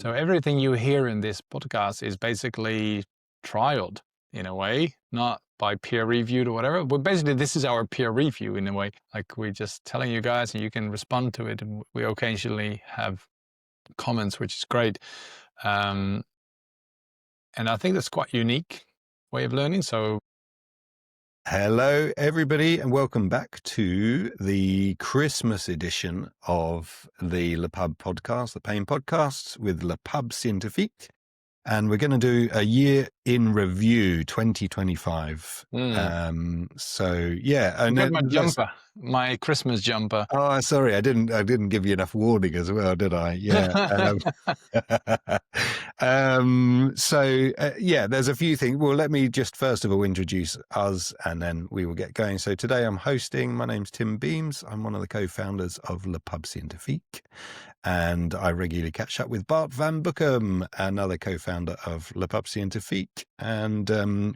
So everything you hear in this podcast is basically trialed in a way, not by peer reviewed or whatever. But basically, this is our peer review in a way. Like we're just telling you guys, and you can respond to it. And we occasionally have comments, which is great. And I think that's quite unique way of learning. So hello, everybody, and welcome back to the Christmas edition of the Le Pub podcast, the Pain Podcast with Le Pub Scientifique. And we're going to do a year in review 2025. So yeah, I got my jumper, my Christmas jumper. Oh, sorry, I didn't give you enough warning as well, did I? Yeah. Yeah, there's a few things. Well, let me just first of all introduce us, and then we will get going. So today I'm hosting. My name's Tim Beams. I'm one of the co-founders of Le Pub Scientifique, and I regularly catch up with Bart van Buchem, another co-founder of Le Pub Scientifique. And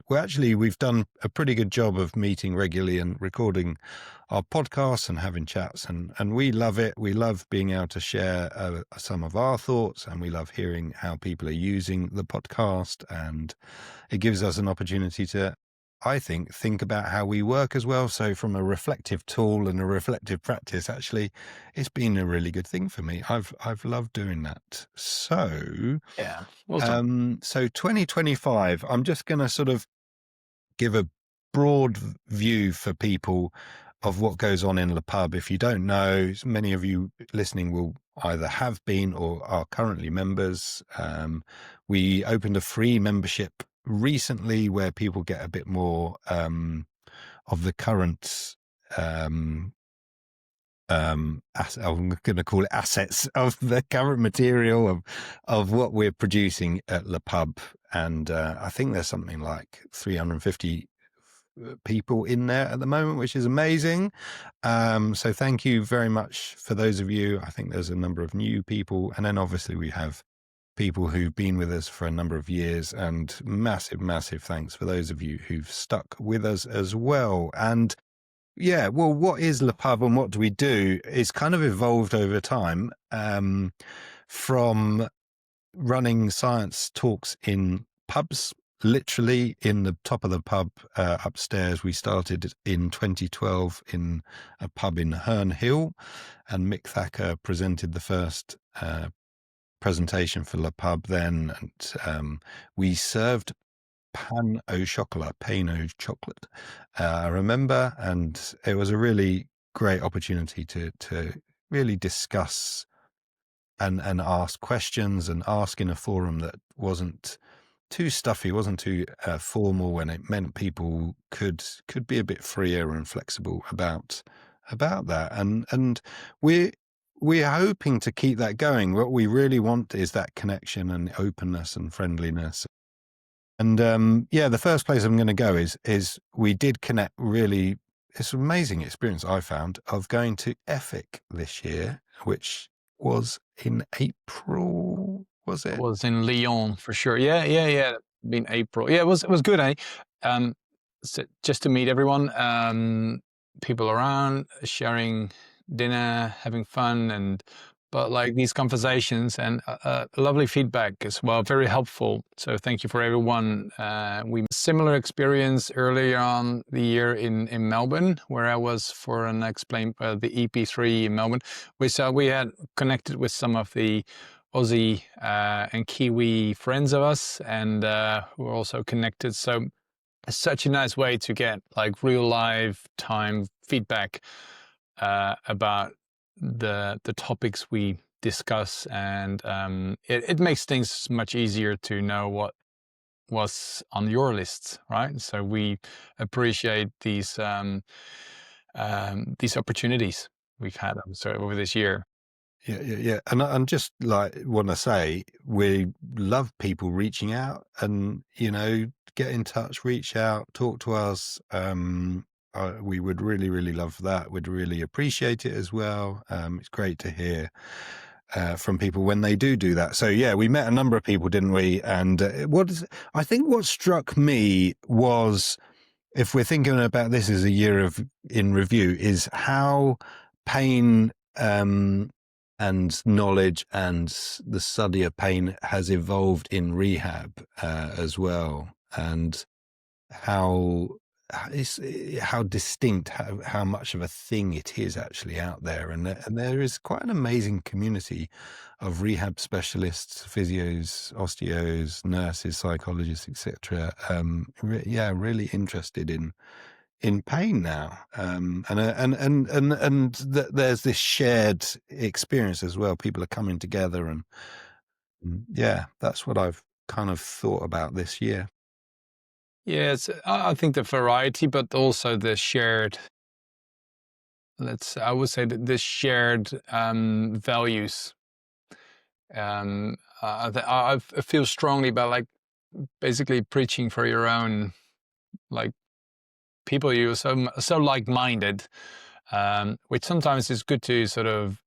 we've done a pretty good job of meeting regularly and recording our podcasts and having chats, and we love it. We love being able to share some of our thoughts, and we love hearing how people are using the podcast, and it gives us an opportunity to, I think about how we work as well. So from a reflective tool and a reflective practice, actually, it's been a really good thing for me. I've loved doing that. So yeah, awesome. So 2025, I'm just going to sort of give a broad view for people of what goes on in Le Pub. If you don't know, many of you listening will either have been or are currently members. We opened a free membership recently where people get a bit more of the current I'm going to call it assets of the current material of what we're producing at Le Pub. And I think there's something like 350 people in there at the moment, which is amazing. So thank you very much for those of you. I think there's a number of new people, and then obviously we have people who've been with us for a number of years, and massive thanks for those of you who've stuck with us as well. And yeah, well, what is Le Pub and what do we do? It's kind of evolved over time, from running science talks in pubs. Literally in the top of the pub upstairs. We started in 2012 in a pub in Herne Hill, and Mick Thacker presented the first presentation for Le Pub then. And we served pain au chocolat, I remember, and it was a really great opportunity to really discuss and ask questions, and ask in a forum that wasn't too stuffy, wasn't too formal, when it meant people could be a bit freer and flexible about that. And we're hoping to keep that going. What we really want is that connection and openness and friendliness. And the first place I'm going to go is we did connect really. It's an amazing experience I found of going to EFIC this year, which was in April. Was it? It was in Lyon for sure. Yeah. Been April. Yeah, it was good, eh? So just to meet everyone, people around, sharing dinner, having fun, but like these conversations and lovely feedback as well, very helpful. So thank you for everyone. We similar experience earlier on the year in Melbourne, where I was for an explain the EP3 in Melbourne. We had connected with some of the Aussie and Kiwi friends of us, and who are also connected. So it's such a nice way to get like real live time feedback about the topics we discuss, and it makes things much easier to know what was on your list, right? So we appreciate these opportunities we've had over this year. Yeah. And just like want to say, we love people reaching out and, get in touch, reach out, talk to us. We would really love that. We'd really appreciate it as well. It's great to hear from people when they do that. So yeah, we met a number of people, didn't we? And I think what struck me was, if we're thinking about this as a year in review, is how pain and knowledge and the study of pain has evolved in rehab as well, and how distinct, how much of a thing it is actually out there, and there is quite an amazing community of rehab specialists, physios, osteos, nurses, psychologists, etc. Really interested in pain now, and there's this shared experience as well. People are coming together, and that's what I've kind of thought about this year. Yes, I think the variety, but also the shared, I would say that the shared values. I feel strongly about like basically preaching for your own, like people you're so like-minded, which sometimes is good to sort of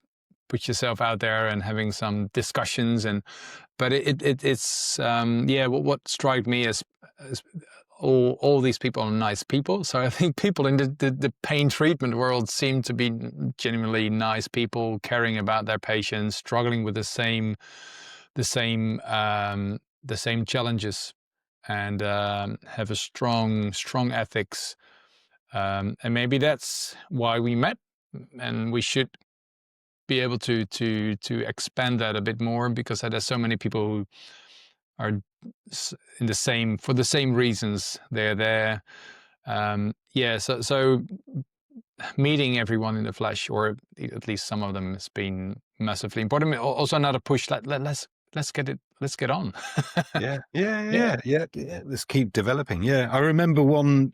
put yourself out there and having some discussions, but it's what struck me as all these people are nice people. So I think people in the pain treatment world seem to be genuinely nice people, caring about their patients, struggling with the same challenges, and have a strong ethics. And maybe that's why we met, and we should be able to expand that a bit more, because there's so many people who are for the same reasons they're there. So meeting everyone in the flesh, or at least some of them, has been massively important. Also another push, let's get on. Yeah. Let's keep developing. I remember one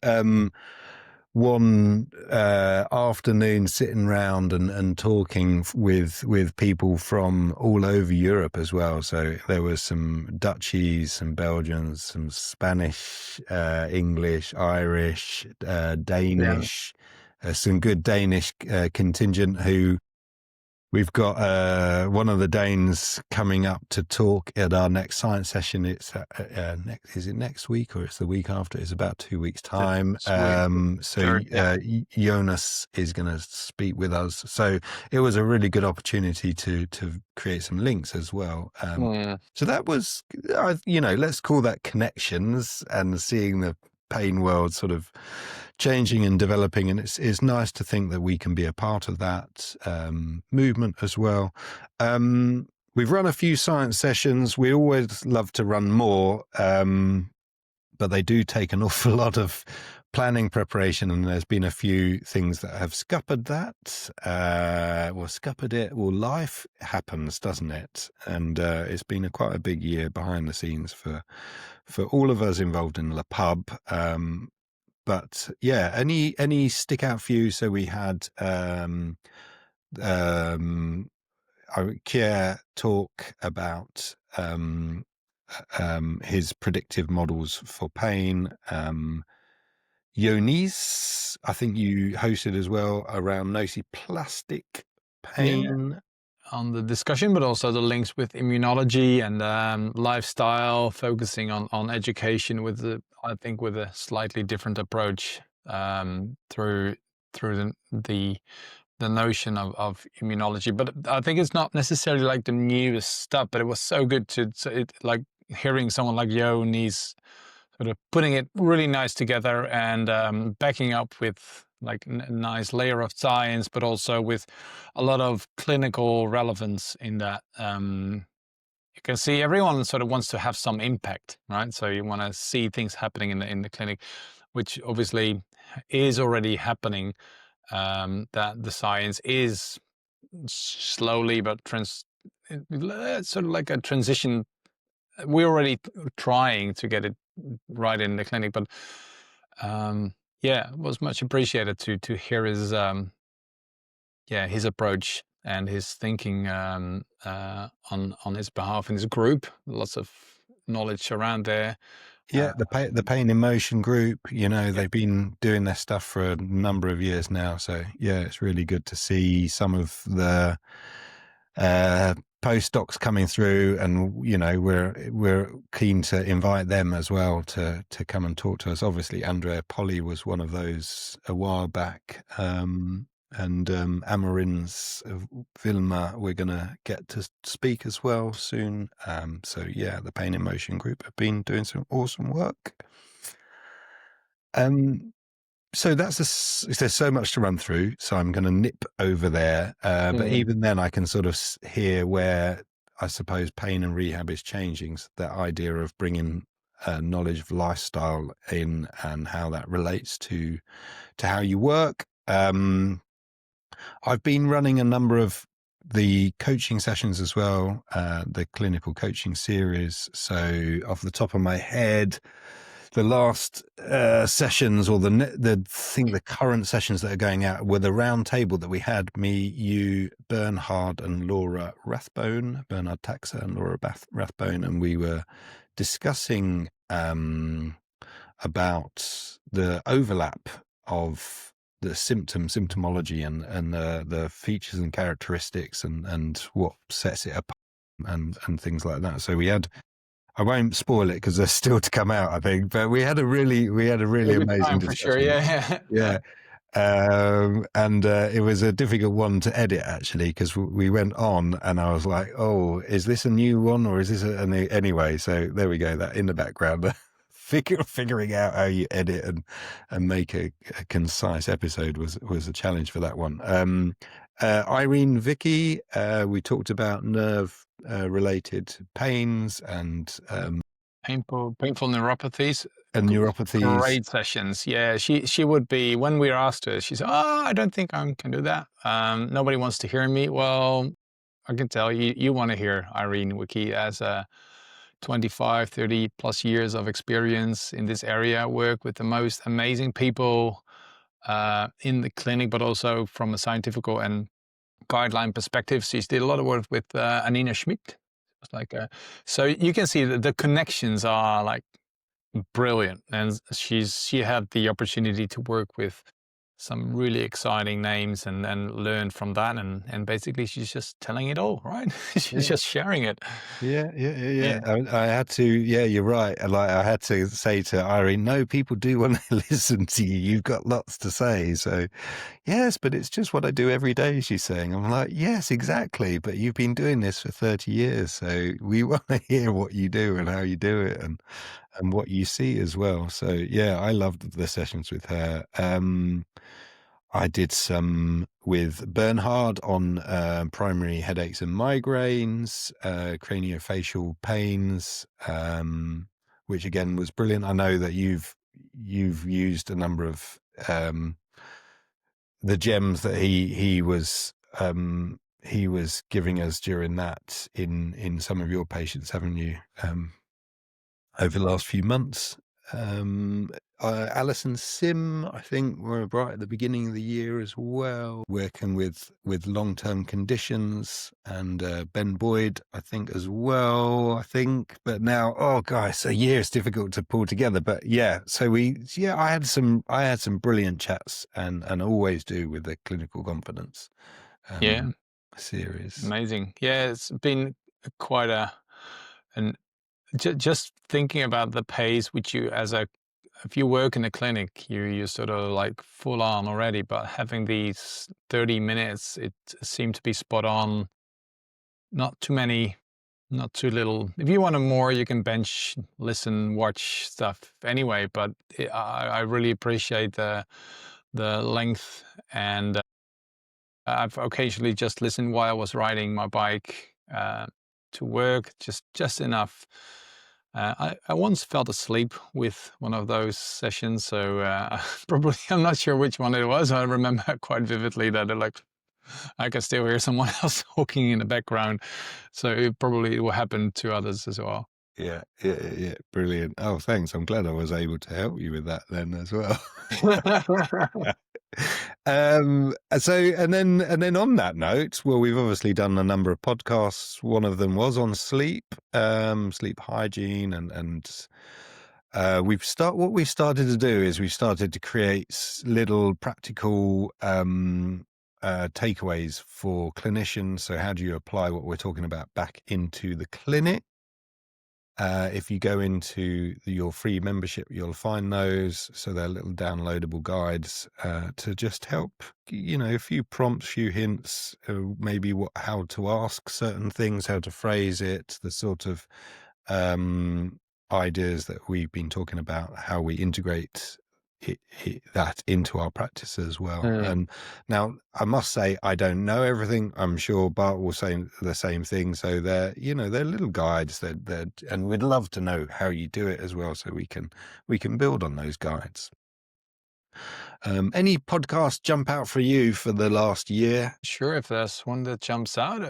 afternoon sitting around and talking with people from all over Europe as well. So there was some Dutchies, some Belgians, some Spanish, English, Irish, Danish, some good Danish contingent who. We've got one of the Danes coming up to talk at our next science session. It's is it next week or it's the week after? It's about 2 weeks' time. Jonas is going to speak with us. So it was a really good opportunity to create some links as well. So that was, let's call that connections, and seeing the pain world sort of changing and developing, and it's nice to think that we can be a part of that movement as well. We've run a few science sessions. We always love to run more, but they do take an awful lot of planning preparation, and there's been a few things that have scuppered that, scuppered it. Well, life happens, doesn't it? And it's been quite a big year behind the scenes for all of us involved in the pub. But yeah, any stick out for you? So we had Kier talk about his predictive models for pain. Yonis, I think you hosted as well, around nociplastic pain. Yeah. On the discussion, but also the links with immunology and lifestyle, focusing on education with a slightly different approach, through the notion of immunology. But I think it's not necessarily like the newest stuff, but it was so good like hearing someone like Yo, and he's sort of putting it really nice together, and backing up with like a nice layer of science, but also with a lot of clinical relevance in that. You can see everyone sort of wants to have some impact, right? So you want to see things happening in the clinic, which obviously is already happening. That the science is slowly but sort of like a transition. We're already trying to get it right in the clinic, but it was much appreciated to hear his approach and his thinking on his behalf in his group. Lots of knowledge around there. The pain in motion group, they've been doing their stuff for a number of years now. So it's really good to see some of the postdocs coming through, and we're keen to invite them as well to come and talk to us. Obviously, Andrea Polly was one of those a while back, and Amarin's Vilma, we're going to get to speak as well soon. So yeah, the Pain in Motion group have been doing some awesome work. So there's so much to run through, so I'm going to nip over there. But even then, I can sort of hear where I suppose pain and rehab is changing. So that idea of bringing knowledge of lifestyle in and how that relates to how you work. I've been running a number of the coaching sessions as well, the clinical coaching series. So off the top of my head, the last sessions, or the current sessions that are going out, were the round table that we had, me, you, Bernhard and Laura Rathbone, Bernhard Taxer and Laura Rathbone, and we were discussing about the overlap of the symptomology and the features and characteristics and what sets it apart and things like that. So we had, I won't spoil it because they're still to come out, I think, but we had a really amazing discussion. For sure. Yeah. And it was a difficult one to edit, actually, because we went on and I was like, oh, is this a new one or is this anyway? So there we go, that in the background. Figuring out how you edit and make a concise episode was a challenge for that one. Irene Wicki, we talked about nerve related pains and painful neuropathies. And neuropathies. Great sessions. Yeah, she would be, when we asked her, she said, "Oh, I don't think I can do that. Nobody wants to hear me." Well, I can tell you want to hear Irene Wicki as a 25, 30 plus years of experience in this area, work with the most amazing people in the clinic, but also from a scientific and guideline perspective. She did a lot of work with Anina Schmidt. It's like, so you can see that the connections are like brilliant, and she had the opportunity to work with some really exciting names and learn from that, and basically she's just telling it all, right? She's just sharing it. Yeah. I had to, you're right. Like, I had to say to Irene, no, people do want to listen to you. You've got lots to say. So yes, but it's just what I do every day, she's saying. I'm like, yes, exactly. But you've been doing this for 30 years. So we want to hear what you do and how you do it and what you see as well. So yeah, I loved the sessions with her. I did some with Bernhard on primary headaches and migraines, craniofacial pains, which again was brilliant. I know that you've used a number of the gems that he was giving us during that in some of your patients, haven't you? Over the last few months. Alison Sim, I think, were right at the beginning of the year as well, working with long-term conditions, and Ben Boyd, I think, as well, but now, oh gosh, a year is difficult to pull together, but yeah, so I had some brilliant chats and always do with the clinical competence series. Amazing. Yeah, it's been quite just thinking about the pace which you, if you work in a clinic, you're sort of like full on already, but having these 30 minutes, it seemed to be spot on. Not too many, not too little. If you want more, you can bench, listen, watch stuff anyway, but I really appreciate the length, and I've occasionally just listened while I was riding my bike to work, just enough. I once fell asleep with one of those sessions, so probably, I'm not sure which one it was. I remember quite vividly that I can still hear someone else talking in the background, so it probably will happen to others as well. Yeah, brilliant. Oh, thanks. I'm glad I was able to help you with that then as well. So and then on that note, well, we've obviously done a number of podcasts. One of them was on sleep hygiene, and what we've started to do is we've started to create little practical takeaways for clinicians. So how do you apply what we're talking about back into the clinic? If you go into your free membership, you'll find those. So they're little downloadable guides to just help, a few prompts, few hints, maybe how to ask certain things, how to phrase it, the sort of ideas that we've been talking about, how we integrate that into our practice as well. And now I must say, I don't know everything. I'm sure Bart will say the same thing. So they're little guides, and we'd love to know how you do it as well, so we can build on those guides. Any podcast jump out for you for the last year? Sure, if there's one that jumps out,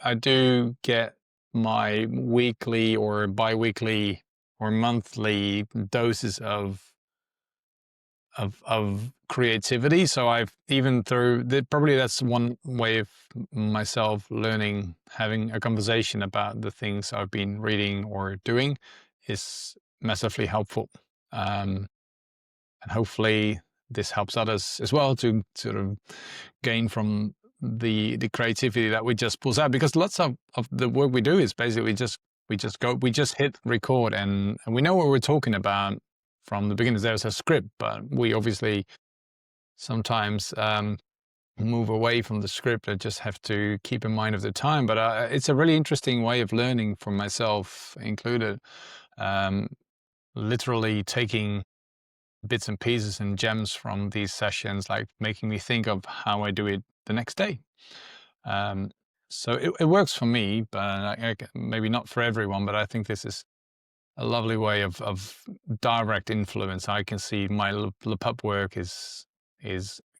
I do get my weekly or bi-weekly or monthly doses of creativity. So I've even through probably that's one way of myself learning, having a conversation about the things I've been reading or doing is massively helpful. And hopefully this helps others as well to sort of gain from the creativity that we just pulls out, because lots of the work we do is basically we just hit record and we know what we're talking about from the beginning. There's a script, but we obviously sometimes move away from the script. I just have to keep in mind of the time. But it's a really interesting way of learning for myself included. Literally taking bits and pieces and gems from these sessions, like making me think of how I do it the next day. So it works for me, but maybe not for everyone. But I think this is a lovely way of direct influence. I can see my Le Pub work is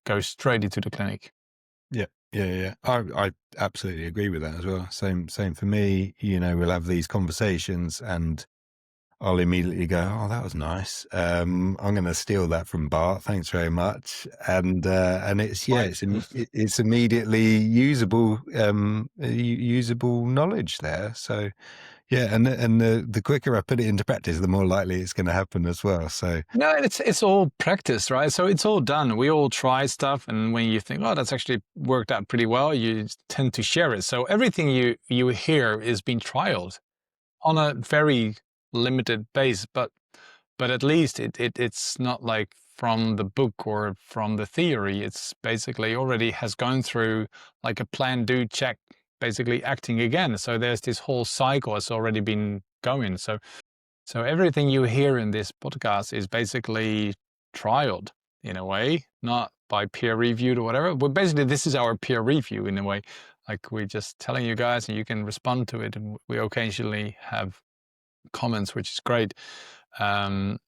goes straight into the clinic. Yeah. I absolutely agree with that as well. Same for me. We'll have these conversations and I'll immediately go, oh, that was nice. I'm going to steal that from Bart. Thanks very much. And it's immediately usable knowledge there. So yeah, and the quicker I put it into practice, the more likely it's going to happen as well. So no, it's all practice, right? So it's all done. We all try stuff, and when you think, oh, that's actually worked out pretty well, you tend to share it. So everything you hear is being trialed on a very limited base, but at least it's not like from the book or from the theory. It's basically already has gone through like a plan, do, check, basically acting again. So there's this whole cycle has already been going. So everything you hear in this podcast is basically trialed in a way, not by peer reviewed or whatever. But basically this is our peer review in a way. Like we're just telling you guys and you can respond to it. And we occasionally have comments, which is great. And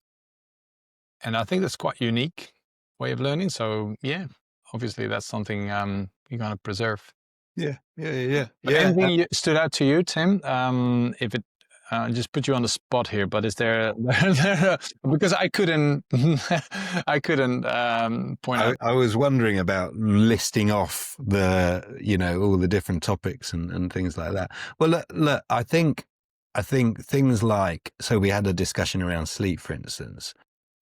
I think that's quite unique way of learning. So yeah, obviously that's something you're going to preserve. Yeah. But anything stood out to you, Tim? If it just put you on the spot here, but is there because I couldn't point out. I was wondering about listing off the all the different topics and things like that. Well, look, I think things like, so we had a discussion around sleep, for instance,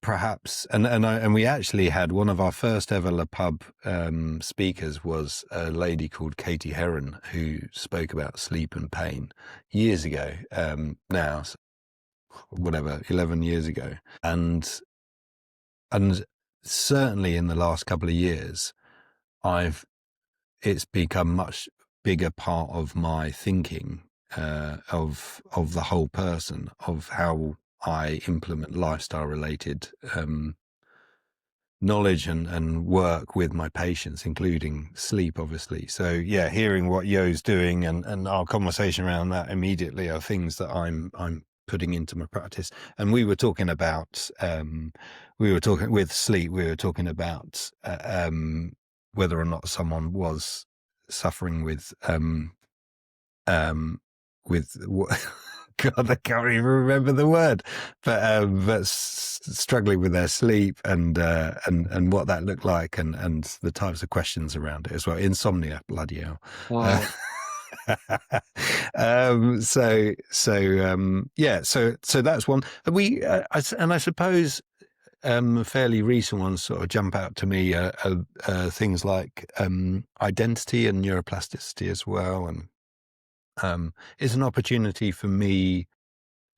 perhaps, and we actually had one of our first ever Le Pub speakers was a lady called Katie Heron, who spoke about sleep and pain years ago, now, whatever, 11 years ago. And certainly in the last couple of years, it's become much bigger part of my thinking, of the whole person, of how I implement lifestyle related knowledge and work with my patients, including sleep, obviously. So yeah, hearing what Yo's doing and our conversation around that immediately are things that I'm putting into my practice. And we were talking about with sleep, we were talking about whether or not someone was suffering with God, I can't even remember the word, but struggling with their sleep and what that looked like and the types of questions around it as well. Insomnia, bloody hell. Wow. So that's one. And I suppose fairly recent ones sort of jump out to me, things like identity and neuroplasticity as well, and It's an opportunity for me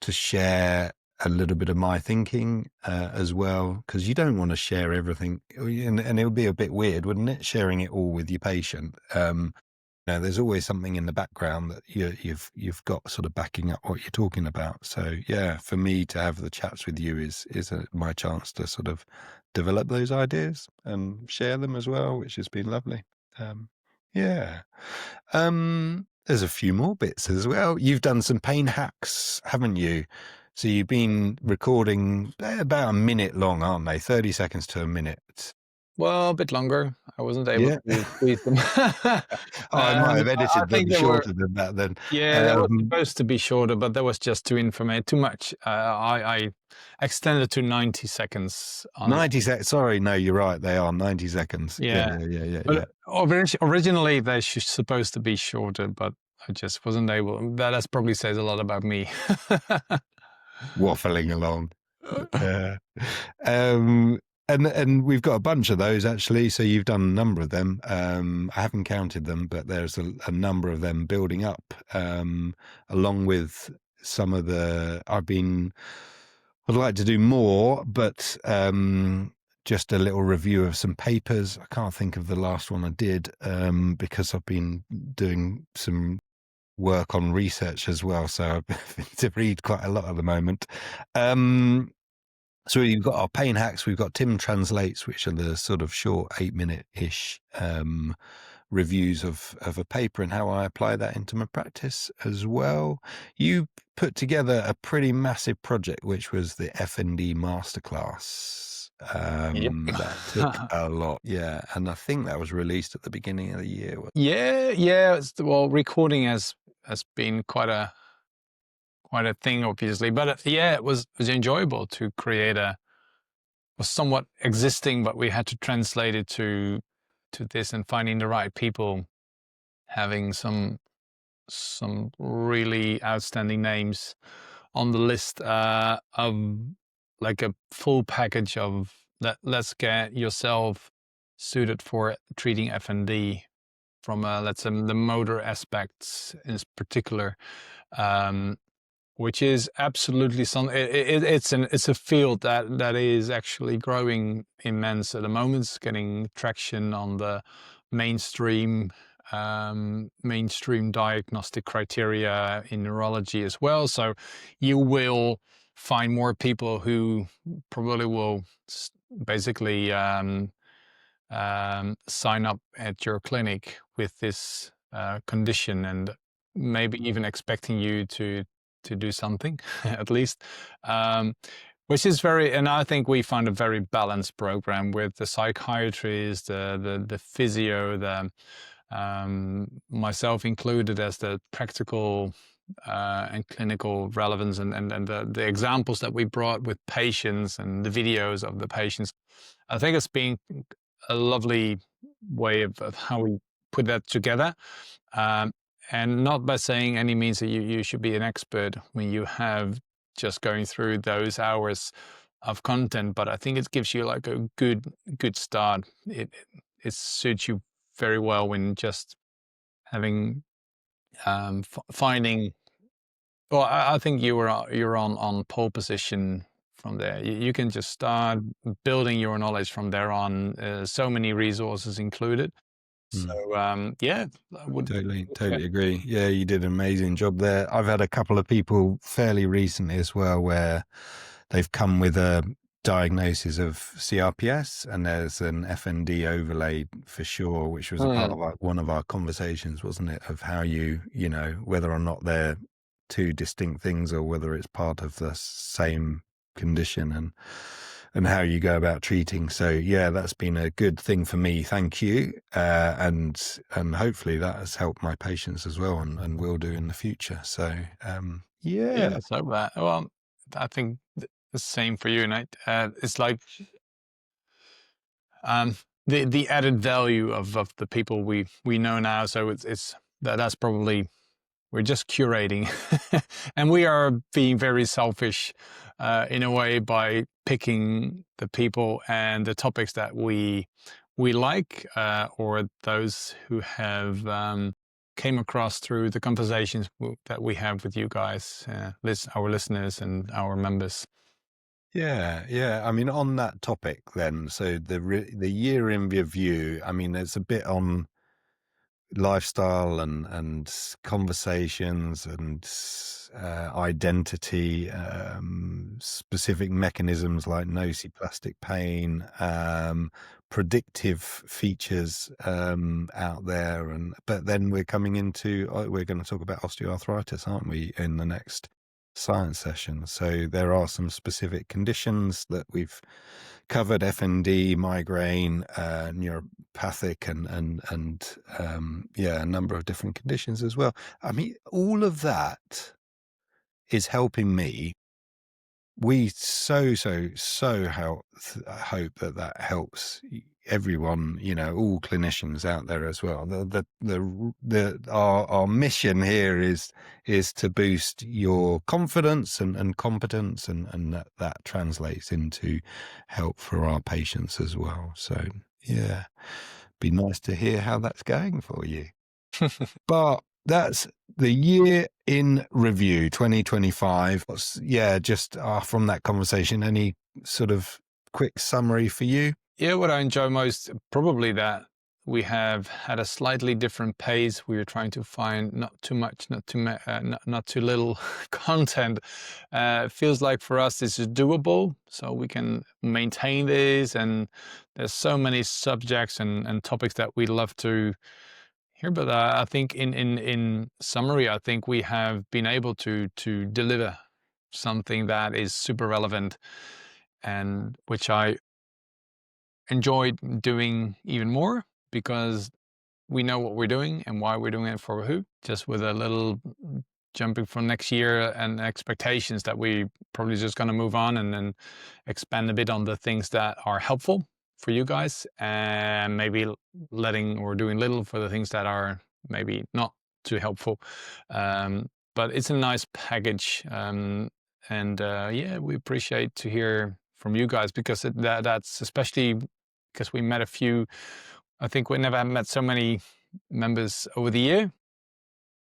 to share a little bit of my thinking as well, because you don't want to share everything, and it would be a bit weird, wouldn't it, sharing it all with your patient. There's always something in the background that you've got sort of backing up what you're talking about. So yeah, for me to have the chats with you is my chance to sort of develop those ideas and share them as well, which has been lovely. Yeah. There's a few more bits as well. You've done some pain hacks, haven't you? So you've been recording about a minute long, aren't they? 30 seconds to a minute. Well, a bit longer. I wasn't able Yeah. to squeeze them. I might have I edited think them they were, shorter than that then. yeah, that was supposed to be shorter, but that was just too much. I extended to 90 seconds on, 90 seconds. Sorry, no, you're right. They are 90 seconds. yeah. Yeah. But originally they supposed to be shorter, but I just wasn't able. That probably says a lot about me. Waffling along. Yeah. And we've got a bunch of those actually. So you've done a number of them. I haven't counted them, but there's a number of them building up, along with some of the, I'd like to do more, but just a little review of some papers. I can't think of the last one I did, because I've been doing some work on research as well. So I've been to read quite a lot at the moment. So we've got our pain hacks. We've got Tim Translates, which are the sort of short 8-minute-ish reviews of a paper and how I apply that into my practice as well. You put together a pretty massive project, which was the FND Masterclass. Yep. That took a lot. Yeah. And I think that was released at the beginning of the year. Yeah. Well, recording has been quite a thing, obviously, but yeah, it was enjoyable to create was somewhat existing, but we had to translate it to this, and finding the right people, having some really outstanding names on the list, of like a full package of let's get yourself suited for treating FND from let's say the motor aspects in particular, which is absolutely something. It's a field that is actually growing immense at the moment. It's getting traction on the mainstream diagnostic criteria in neurology as well. So you will find more people who probably will basically sign up at your clinic with this condition, and maybe even expecting you to do something at least, which is and I think we find a very balanced program with the psychiatrist, the physio, myself included as the practical and clinical relevance, and the examples that we brought with patients and the videos of the patients. I think it's been a lovely way of how we put that together. And not by saying any means that you should be an expert when you have just going through those hours of content, but I think it gives you like a good start. It suits you very well when just having finding. Well, I think you're on pole position from there. You can just start building your knowledge from there on. So many resources included. So yeah, I would totally agree. Yeah, you did an amazing job there. I've had a couple of people fairly recently as well where they've come with a diagnosis of CRPS, and there's an FND overlay for sure, which was a part of one of our conversations, wasn't it? Of how you know, whether or not they're two distinct things or whether it's part of the same condition, and how you go about treating. So yeah, that's been a good thing for me. Thank you. And hopefully that has helped my patients as well, and will do in the future. So yeah. So that, well, I think the same for you, Nate. It's like the added value of the people we know now. So that's probably, we're just curating, and we are being very selfish in a way by picking the people and the topics that we like, or those who have came across through the conversations that we have with you guys, our listeners and our members. Yeah. I mean, on that topic then, so the year in review, I mean, there's a bit on lifestyle and conversations and identity, specific mechanisms like nociplastic pain, predictive features out there, but then we're coming into we're going to talk about osteoarthritis, aren't we, in the next science session? So there are some specific conditions that we've covered: FND, migraine, neuropathic, and a number of different conditions as well. I mean, all of that is helping me. We so hope that helps everyone, all clinicians out there as well. Our mission here is to boost your confidence and competence, and that translates into help for our patients as well. So yeah, be nice to hear how that's going for you. But that's the year in review 2025. Just from that conversation, any sort of quick summary for you? Yeah, what I enjoy most, probably that we have had a slightly different pace. We are trying to find not too much, not too little content. Feels like for us this is doable, so we can maintain this. And there's so many subjects and topics that we love to hear. But I think in summary, I think we have been able to deliver something that is super relevant, and which I enjoyed doing even more, because we know what we're doing and why we're doing it for who, just with a little jumping from next year and expectations that we probably just going to move on and then expand a bit on the things that are helpful for you guys, and maybe letting or doing little for the things that are maybe not too helpful. But it's a nice package. We appreciate to hear from you guys, because that's especially because we met a few. I think we never met so many members over the year.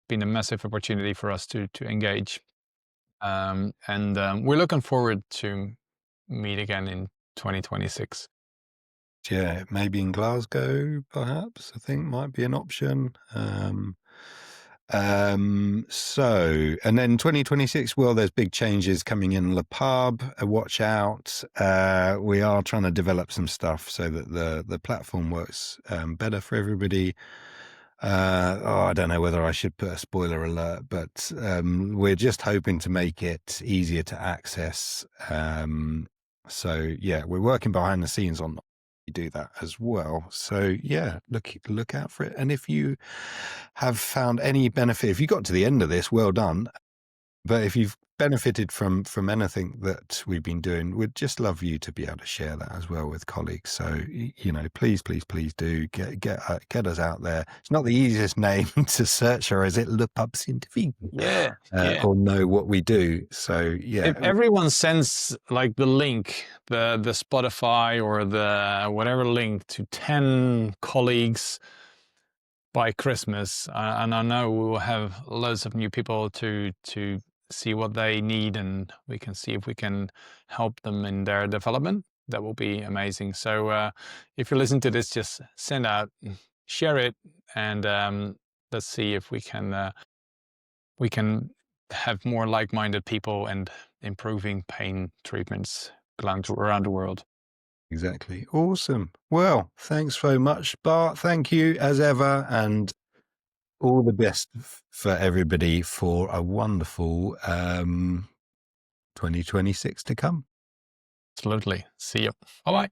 Been a massive opportunity for us to engage, we're looking forward to meet again in 2026. Yeah, maybe in Glasgow, perhaps, I think might be an option. And then 2026, well, there's big changes coming in Le Pub. Watch out. We are trying to develop some stuff so that the platform works better for everybody. I don't know whether I should put a spoiler alert, but we're just hoping to make it easier to access. So yeah, we're working behind the scenes on do that as well. So yeah, look out for it. And if you have found any benefit, if you got to the end of this, well done. But if you've benefited from anything that we've been doing, we'd just love you to be able to share that as well with colleagues. So please do get us out there. It's not the easiest name to search, or is it Le Pub Scientifique? Yeah. Or know what we do. So yeah, if everyone sends like the link, the Spotify or the whatever link to 10 colleagues by Christmas, and I know we will have loads of new people to see what they need, and we can see if we can help them in their development. That will be amazing. So if you listen to this, just send out, share it, and let's see if we can have more like-minded people and improving pain treatments around the world. Exactly. Awesome. Well, thanks so much, Bart. Thank you as ever, and all the best for everybody for a wonderful 2026 to come. Absolutely. See you. Bye-bye.